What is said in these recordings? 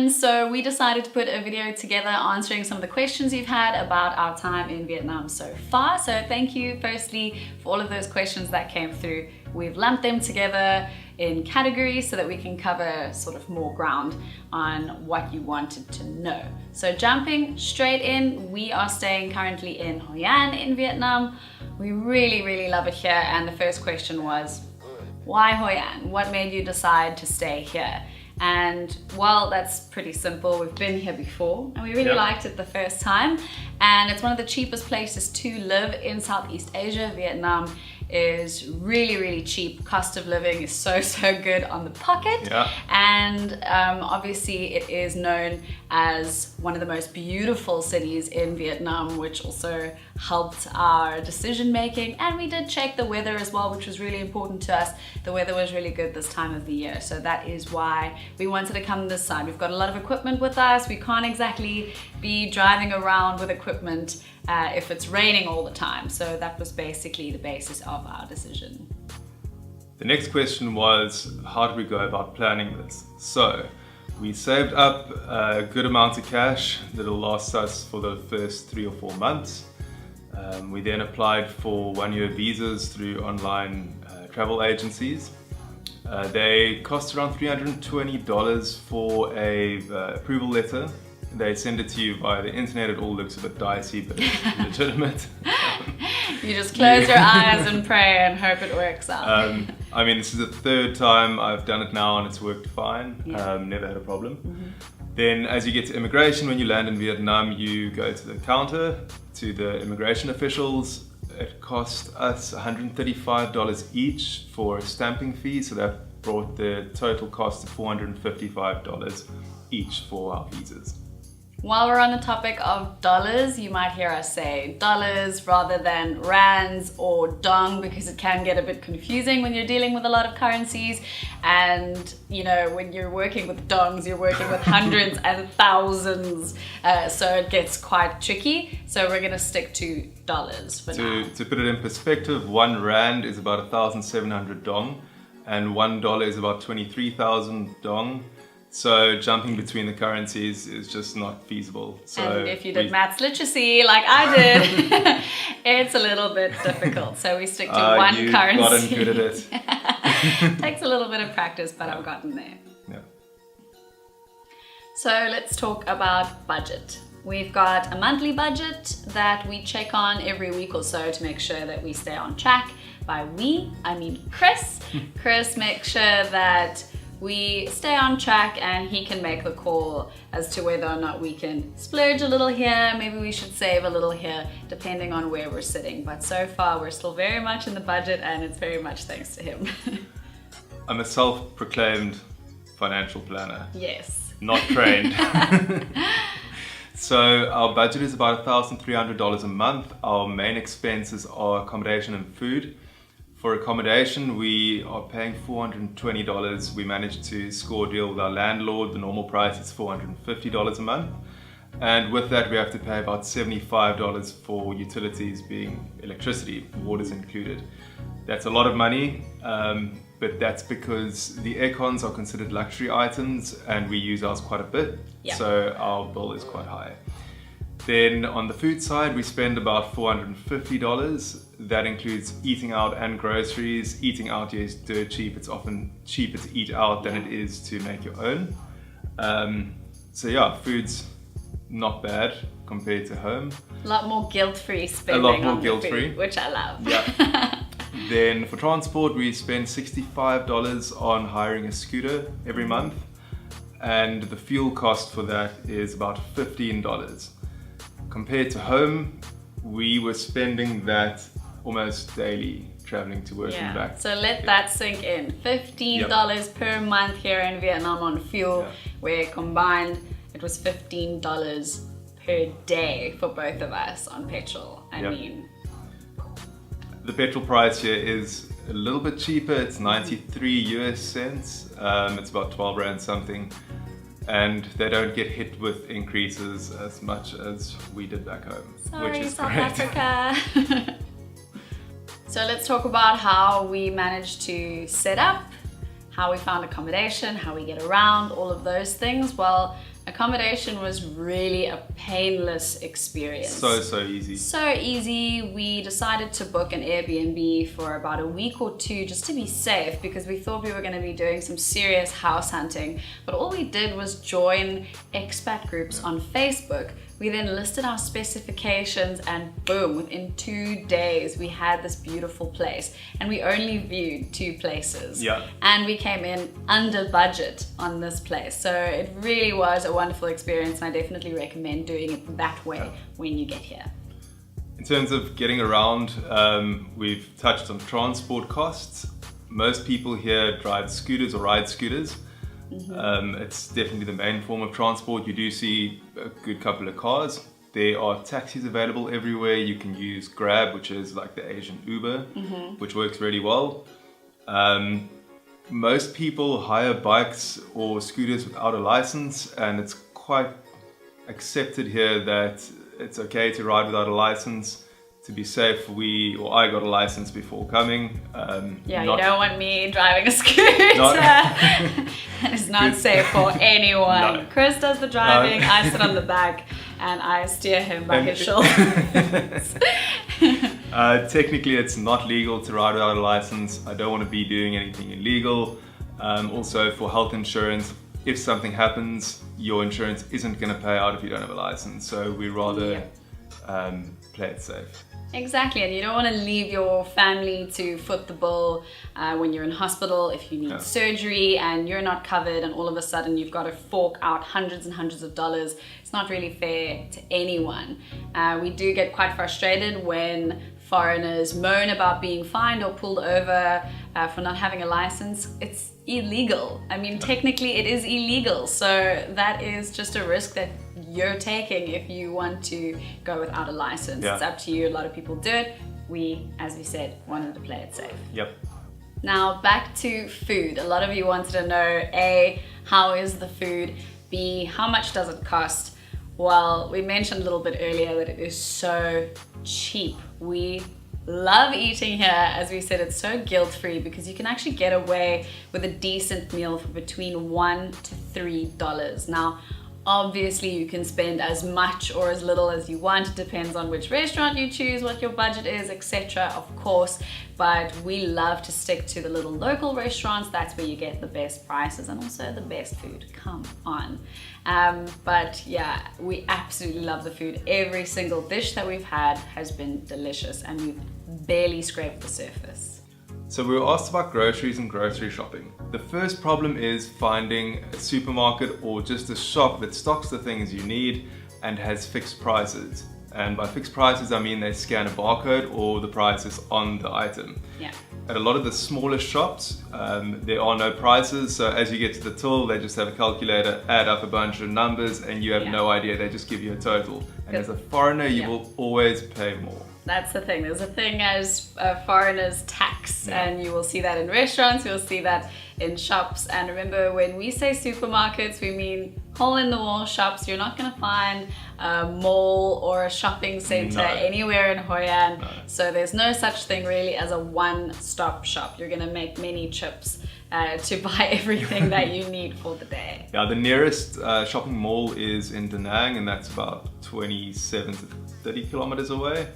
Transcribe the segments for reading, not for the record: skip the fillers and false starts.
So we decided to put a video together answering some of the questions you've had about our time in Vietnam so far. So thank you firstly for all of those questions that came through. We've lumped them together in categories so that we can cover sort of more ground on what you wanted to know. So jumping straight in, we are staying currently in Hoi An in Vietnam. We really love it here, and the first question was, why Hoi An? What made you decide to stay here? And well, that's pretty simple. We've been here before and we really liked it the first time, and it's one of the cheapest places to live in Southeast Asia. Vietnam is really cheap. Cost of living is so good on the pocket, and obviously it is known as one of the most beautiful cities in Vietnam, which also helped our decision making. And we did check the weather as well, which was really important to us. The weather was really good this time of the year, so that is why we wanted to come this side. We've got a lot of equipment with us. We can't exactly be driving around with equipment if it's raining all the time. So that was basically the basis of our decision. The next question was, how did we go about planning this? So we saved up a good amount of cash that'll last us for the first 3 or 4 months. We then applied for 1-year visas through online travel agencies. They cost around $320 for a approval letter. They send it to you via the internet. It all looks a bit dicey, but it's legitimate. You just close your eyes and pray and hope it works out. I mean, this is the 3rd time I've done it now and it's worked fine. Never had a problem. Then as you get to immigration, when you land in Vietnam, you go to the counter, to the immigration officials. It cost us $135 each for a stamping fee, so that brought the total cost to $455 each for our visas. While we're on the topic of dollars, you might hear us say dollars rather than rands or dong, because it can get a bit confusing when you're dealing with a lot of currencies. And you know, when you're working with dongs, you're working with hundreds and thousands, so it gets quite tricky. So we're gonna stick to dollars for now. To put it in perspective, 1 rand is about 1,700 dong, and $1 is about 23,000 dong. So jumping between the currencies is just not feasible. So and if you did maths literacy like I did, it's a little bit difficult. So we stick to one currency. You've gotten good at it. Takes a little bit of practice, but I've gotten there. Yeah. So let's talk about budget. We've got a monthly budget that we check on every week or so to make sure that we stay on track. By we, I mean Chris. Chris makes sure that we stay on track, and he can make the call as to whether or not we can splurge a little here, maybe we should save a little here, depending on where we're sitting. But so far we're still very much in the budget, and it's very much thanks to him. I'm a self-proclaimed financial planner. Yes. Not trained. So our budget is about $1,300 a month. Our main expenses are accommodation and food. For accommodation, we are paying $420. We managed to score a deal with our landlord. The normal price is $450 a month. And with that, we have to pay about $75 for utilities, being electricity, water's included. That's a lot of money, but that's because the aircons are considered luxury items and we use ours quite a bit. So our bill is quite high. Then on the food side, we spend about $450. That includes eating out and groceries. Eating out is dirt cheap. It's often cheaper to eat out than it is to make your own. So yeah, food's not bad compared to home. A lot more guilt-free spending. A lot more guilt-free, which I love. Yeah. Then for transport, we spend $65 on hiring a scooter every month. And the fuel cost for that is about $15. Compared to home, we were spending that almost daily traveling to work and back. So let that sink in. $15 per month here in Vietnam on fuel, where combined it was $15 per day for both of us on petrol. I mean, the petrol price here is a little bit cheaper. It's 93 US cents. It's about 12 rand something. And they don't get hit with increases as much as we did back home. Sorry, which is South great. Africa. So let's talk about how we managed to set up, how we found accommodation, how we get around, all of those things. Well, accommodation was really a painless experience. So easy. So easy. We decided to book an Airbnb for about a week or two just to be safe, because we thought we were going to be doing some serious house hunting. But all we did was join expat groups on Facebook. We then listed our specifications and boom, within 2 days we had this beautiful place, and we only viewed 2 places. And we came in under budget on this place. So it really was a wonderful experience, and I definitely recommend doing it that way when you get here. In terms of getting around, we've touched on transport costs. Most people here drive scooters or ride scooters. It's definitely the main form of transport. You do see a good couple of cars. There are taxis available everywhere. You can use Grab, which is like the Asian Uber, which works really well. Most people hire bikes or scooters without a license, and it's quite accepted here that it's okay to ride without a license. To be safe, I got a license before coming. You don't want me driving a scooter. That is not safe for anyone. No. Chris does the driving, I sit on the back and I steer him by his shoulders. Technically, it's not legal to ride without a license. I don't want to be doing anything illegal. Also, for health insurance, if something happens, your insurance isn't going to pay out if you don't have a license. So we rather play it safe. Exactly, and you don't want to leave your family to foot the bill when you're in hospital, if you need surgery and you're not covered, and all of a sudden you've got to fork out hundreds and hundreds of dollars. It's not really fair to anyone. We do get quite frustrated when foreigners moan about being fined or pulled over for not having a license. It's illegal. I mean, technically it is illegal, so that is just a risk that you're taking if you want to go without a license. It's up to you. A lot of people do it. We, as we said, wanted to play it safe. Now back to food. A lot of you wanted to know, A, how is the food? B, how much does it cost? Well, we mentioned a little bit earlier that it is so cheap. We love eating here. As we said, it's so guilt-free because you can actually get away with a decent meal for between $1 to $3. Now, obviously you can spend as much or as little as you want. It depends on which restaurant you choose, what your budget is, etc. of course, but we love to stick to the little local restaurants. That's where you get the best prices and also the best food. Come on. But yeah, we absolutely love the food. Every single dish that we've had has been delicious, and we've barely scraped the surface. So we were asked about groceries and grocery shopping. The first problem is finding a supermarket or just a shop that stocks the things you need and has fixed prices. And by fixed prices, I mean they scan a barcode or the price is on the item. At a lot of the smaller shops, there are no prices. So as you get to the till, they just have a calculator, add up a bunch of numbers, and you have no idea. They just give you a total. And as a foreigner, you will always pay more. That's the thing. There's a thing as foreigners tax, and you will see that in restaurants, you'll see that in shops. And remember, when we say supermarkets, we mean hole-in-the-wall shops. You're not going to find a mall or a shopping center anywhere in Hoi An. So there's no such thing really as a one-stop shop. You're going to make many trips to buy everything that you need for the day. Yeah, the nearest shopping mall is in Da Nang, and that's about 27 to 30 kilometers away.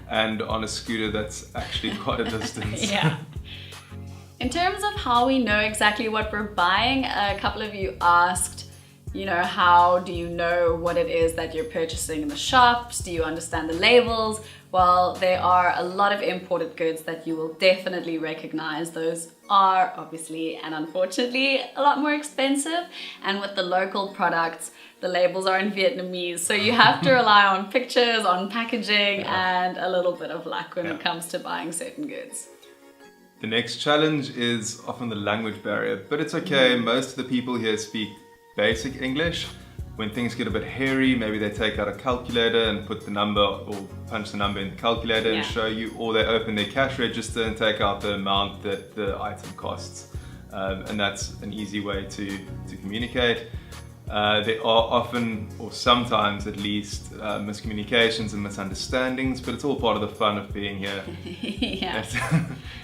And on a scooter, that's actually quite a distance. In terms of how we know exactly what we're buying, a couple of you asked, you know, how do you know what it is that you're purchasing in the shops? Do you understand the labels? Well, there are a lot of imported goods that you will definitely recognize. Those are obviously and unfortunately a lot more expensive. And with the local products, the labels are in Vietnamese. So you have to rely on pictures, on packaging, and a little bit of luck when it comes to buying certain goods. The next challenge is often the language barrier, but it's okay. Most of the people here speak basic English. When things get a bit hairy, maybe they take out a calculator and put the number or punch the number in the calculator and show you, or they open their cash register and take out the amount that the item costs. And that's an easy way to communicate. There are often, or sometimes at least, miscommunications and misunderstandings, but it's all part of the fun of being here.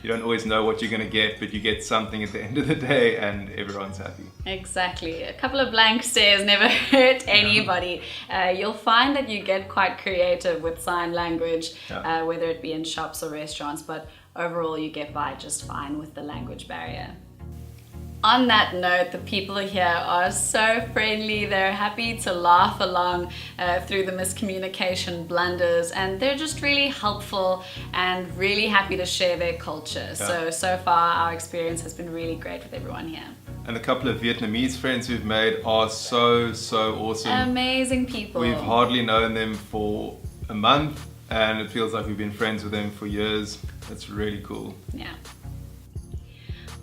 You don't always know what you're going to get, but you get something at the end of the day and everyone's happy. Exactly. A couple of blank stares never hurt anybody. You'll find that you get quite creative with sign language, whether it be in shops or restaurants, but overall you get by just fine with the language barrier. On that note, the people here are so friendly. They're happy to laugh along through the miscommunication blunders, and they're just really helpful and really happy to share their culture. So far our experience has been really great with everyone here. And the couple of Vietnamese friends we've made are so awesome. Amazing people. We've hardly known them for a month and it feels like we've been friends with them for years. It's really cool. Yeah.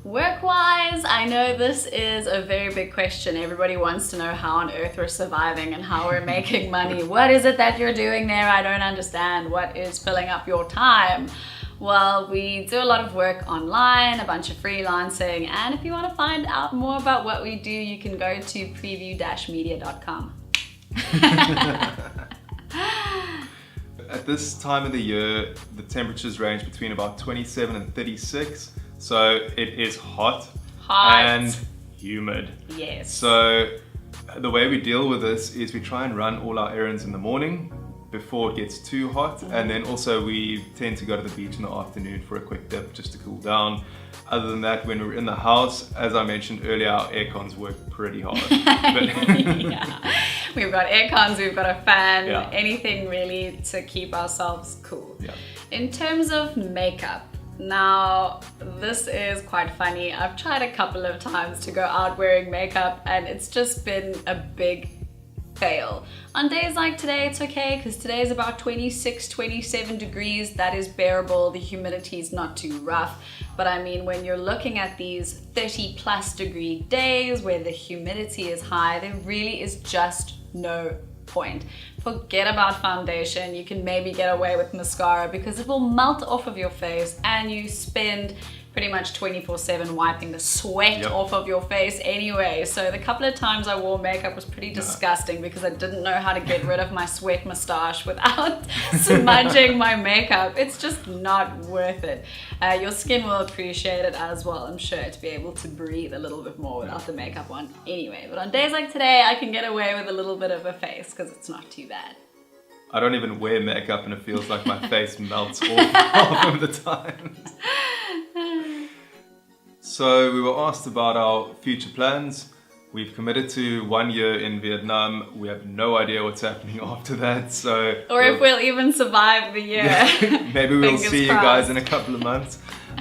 Work-wise, I know this is a very big question. Everybody wants to know how on earth we're surviving and how we're making money. What is it that you're doing there? I don't understand. What is filling up your time? Well, we do a lot of work online, a bunch of freelancing, and if you want to find out more about what we do, you can go to preview-media.com. At this time of the year, the temperatures range between about 27 and 36. So it is hot and humid. Yes. So the way we deal with this is we try and run all our errands in the morning before it gets too hot. And then also we tend to go to the beach in the afternoon for a quick dip just to cool down. Other than that, when we're in the house, as I mentioned earlier, our air cons work pretty hard. We've got air cons, we've got a fan, anything really to keep ourselves cool. In terms of makeup, now, this is quite funny. I've tried a couple of times to go out wearing makeup and it's just been a big fail. On days like today, it's okay because today is about 26, 27 degrees. That is bearable. The humidity is not too rough. But I mean, when you're looking at these 30+ degree days where the humidity is high, there really is just no point. Forget about foundation. You can maybe get away with mascara because it will melt off of your face and you spend pretty much 24/7 wiping the sweat off of your face anyway. So the couple of times I wore makeup was pretty disgusting because I didn't know how to get rid of my sweat mustache without smudging my makeup. It's just not worth it. Your skin will appreciate it as well, I'm sure, to be able to breathe a little bit more without the makeup on anyway. But on days like today, I can get away with a little bit of a face because it's not too bad. I don't even wear makeup and it feels like my face melts all of the time. So we were asked about our future plans. We've committed to 1 year in Vietnam. We have no idea what's happening after that. Or if we'll even survive the year. Maybe we'll see you guys in a couple of months.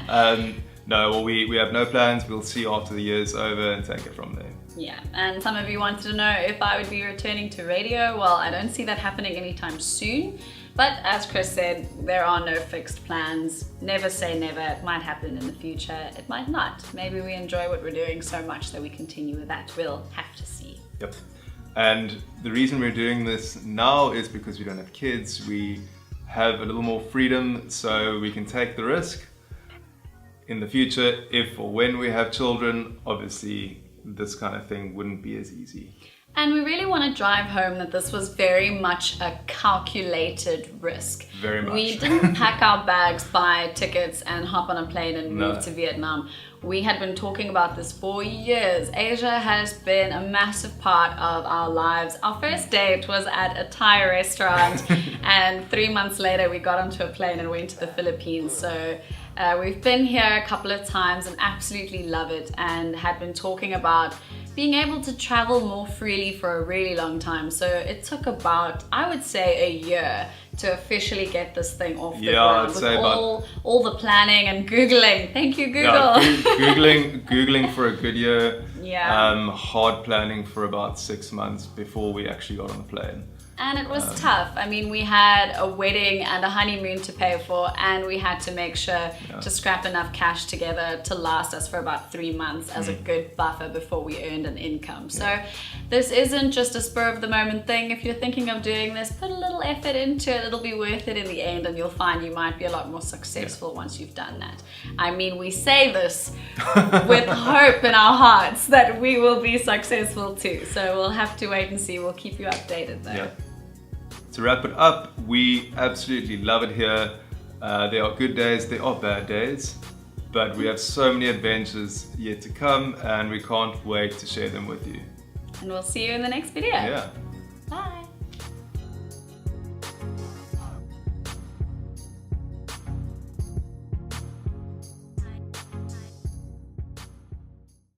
No, well, we have no plans. We'll see after the year's over and take it from there. Yeah, and some of you wanted to know if I would be returning to radio. Well, I don't see that happening anytime soon. But as Chris said, there are no fixed plans. Never say never. It might happen in the future. It might not. Maybe we enjoy what we're doing so much that we continue with that. We'll have to see. Yep. And the reason we're doing this now is because we don't have kids. We have a little more freedom so we can take the risk. In the future, if or when we have children, obviously this kind of thing wouldn't be as easy. And we really want to drive home that this was very much a calculated risk. Very much. We didn't pack our bags, buy tickets and hop on a plane and move to Vietnam. We had been talking about this for years. Asia has been a massive part of our lives. Our first date was at a Thai restaurant and 3 months later we got onto a plane and went to the Philippines. So we've been here a couple of times and absolutely love it, and had been talking about being able to travel more freely for a really long time. So it took about, I would say, a year to officially get this thing off the ground. I'd say all the planning and Googling. Thank you, Google. Yeah, Googling for a good year. Yeah. Hard planning for about 6 months before we actually got on the plane. And it was tough. I mean, we had a wedding and a honeymoon to pay for, and we had to make sure to scrap enough cash together to last us for about 3 months as a good buffer before we earned an income. So this isn't just a spur of the moment thing. If you're thinking of doing this, put a little effort into it. It'll be worth it in the end, and you'll find you might be a lot more successful once you've done that. I mean, we say this with hope in our hearts that we will be successful too. So we'll have to wait and see. We'll keep you updated though. Yeah. To wrap it up, we absolutely love it here. There are good days, there are bad days, but we have so many adventures yet to come, and we can't wait to share them with you. And we'll see you in the next video. Yeah.